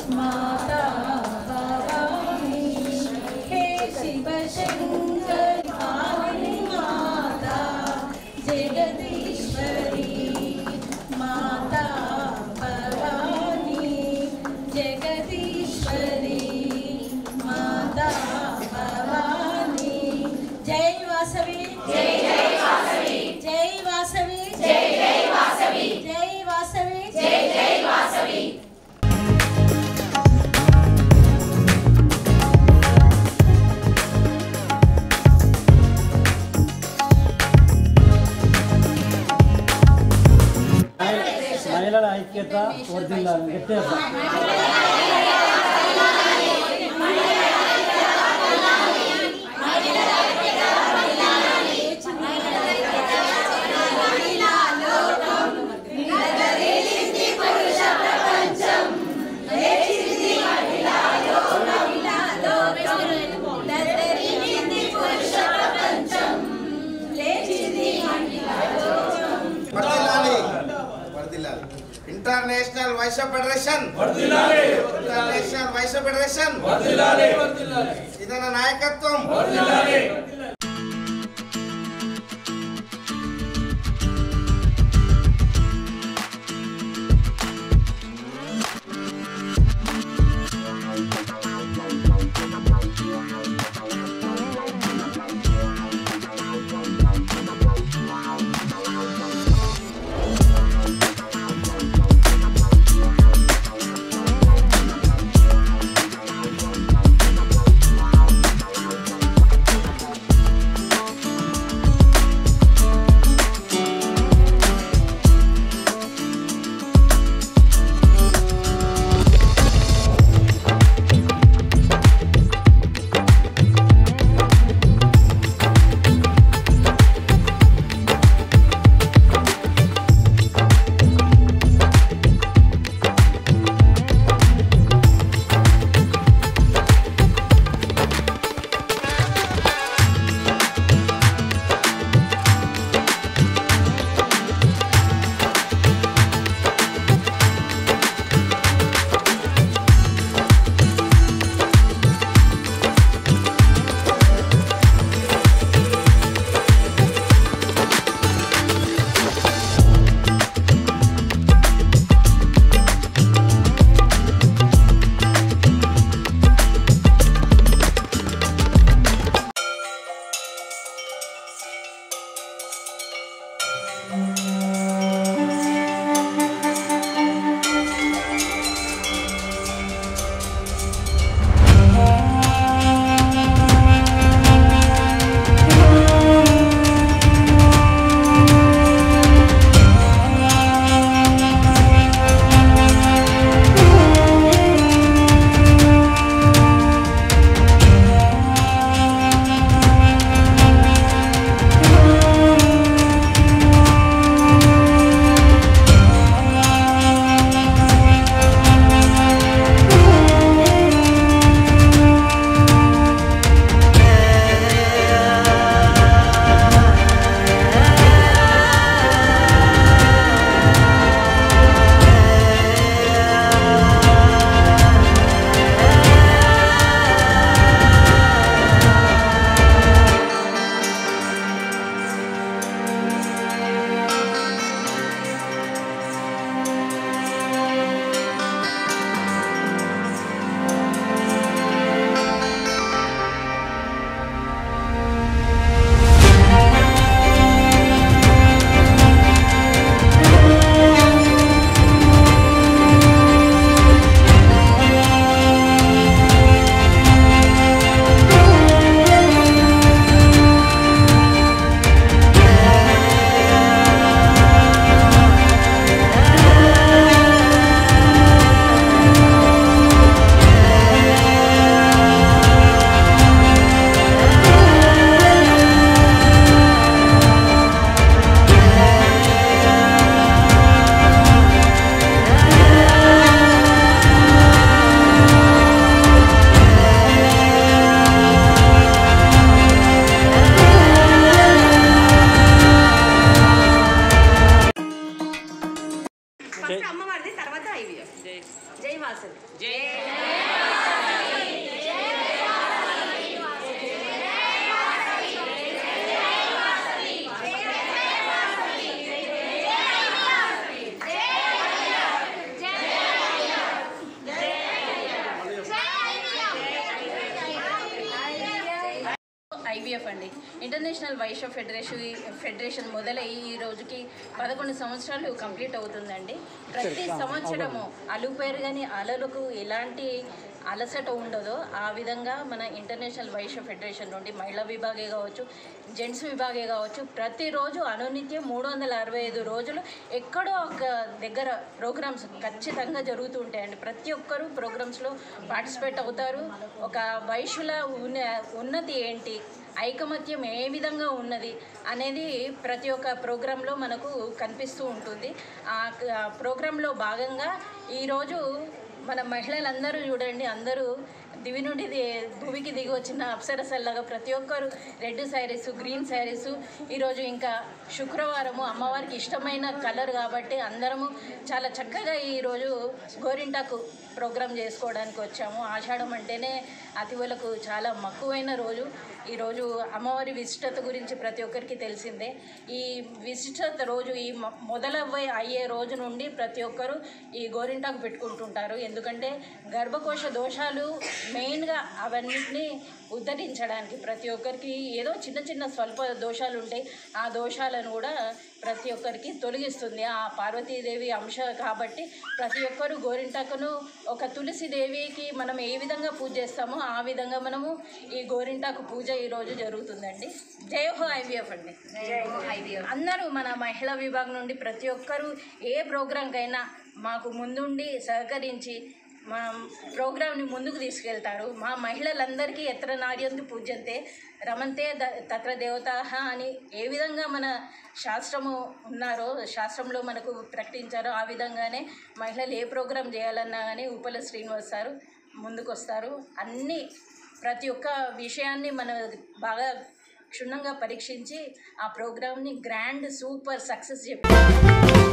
माता भवानी हे शिव शंकर पावनी माता जगदीश्वरी माता भवानी जगदीश्वरी माता भवानी जय वासवी जय जय वासवी जय वासवी जय जय वासवी जय वासवी जय जय वासवी మహిళల ఐక్యత వర్ధిల్లాలి గట్టిగా इंटरनेशनल वैश्य फेडरेशन इंटरनेशनल वैश्य फेडरेशन इधर नायकत्व వాసవి. IVF అండి, ఇంటర్నేషనల్ వైశ్య ఫెడరేషన్ మొదలయ్యి ఈ రోజుకి 11 సంవత్సరాలు కంప్లీట్ అవుతుందండి. ప్రతి సంవత్సరము అలుపేరుగాని అలలకు ఎలాంటి అలసట ఉండదో ఆ విధంగా మన ఇంటర్నేషనల్ వైశ్య ఫెడరేషన్ నుండి మహిళా విభాగే కావచ్చు, జెంట్స్ విభాగే కావచ్చు, ప్రతిరోజు అనునిత్యం 365 రోజులు ఎక్కడో ఒక దగ్గర ప్రోగ్రామ్స్ ఖచ్చితంగా జరుగుతూ ఉంటాయండి. ప్రతి ఒక్కరూ ప్రోగ్రామ్స్లో పార్టిసిపేట్ అవుతారు. ఒక వైశ్యుల ఉన్నతి ఏంటి, ఐకమత్యం ఏ విధంగా ఉన్నది అనేది ప్రతి ఒక్క ప్రోగ్రాంలో మనకు కనిపిస్తూ ఉంటుంది. ఆ ప్రోగ్రాంలో భాగంగా ఈరోజు మన మహిళలందరూ చూడండి, అందరూ దివి నుండి భూమికి దిగి వచ్చిన అప్సరసల్లాగా ప్రతి ఒక్కరు రెడ్ శారీస్, గ్రీన్ శారీస్. ఈరోజు ఇంకా శుక్రవారము అమ్మవారికి ఇష్టమైన కలర్ కాబట్టి అందరము చాలా చక్కగా ఈరోజు గోరింటాకు ప్రోగ్రాం చేసుకోవడానికి వచ్చాము. ఆషాఢం అంటేనే అతివలకు చాలా మక్కువైన రోజు. ఈరోజు అమ్మవారి విశిష్టత గురించి ప్రతి ఒక్కరికి తెలిసిందే. ఈ విశిష్టత రోజు ఈ అయ్యే రోజు నుండి ప్రతి ఒక్కరు ఈ గోరింటాకు పెట్టుకుంటుంటారు. ఎందుకంటే గర్భకోశ దోషాలు మెయిన్గా అవన్నిటిని ఉద్ధరించడానికి ప్రతి ఒక్కరికి ఏదో చిన్న చిన్న స్వల్ప దోషాలు ఉంటాయి. ఆ దోషాలను కూడా ప్రతి ఒక్కరికి తొలగిస్తుంది ఆ పార్వతీదేవి అంశ కాబట్టి ప్రతి ఒక్కరు గోరింటాకును ఒక తులసిదేవికి మనం ఏ విధంగా పూజ చేస్తామో ఆ విధంగా మనము ఈ గోరింటాకు పూజ ఈరోజు జరుగుతుందండి. జై హో IVF అండి. అందరూ మన మహిళా విభాగం నుండి ప్రతి ఒక్కరూ ఏ ప్రోగ్రాంకైనా మాకు ముందుండి సహకరించి మా ప్రోగ్రామ్ని ముందుకు తీసుకెళ్తారు. మా మహిళలందరికీ ఎత్ర నార్యందు పూజ్యంతే రమంతే తత్ర దేవతాః అని ఏ విధంగా మన శాస్త్రము ఉన్నారో, శాస్త్రంలో మనకు ప్రకటించారో ఆ విధంగానే మహిళలు ఏ ప్రోగ్రాం చేయాలన్నా కానీ ఉప్పల శ్రీనివాస్ సారు ముందుకు వస్తారు. ప్రతి ఒక్క విషయాన్ని మన బాగా క్షుణ్ణంగా పరీక్షించి ఆ ప్రోగ్రామ్ని గ్రాండ్ సూపర్ సక్సెస్ చెప్పారు.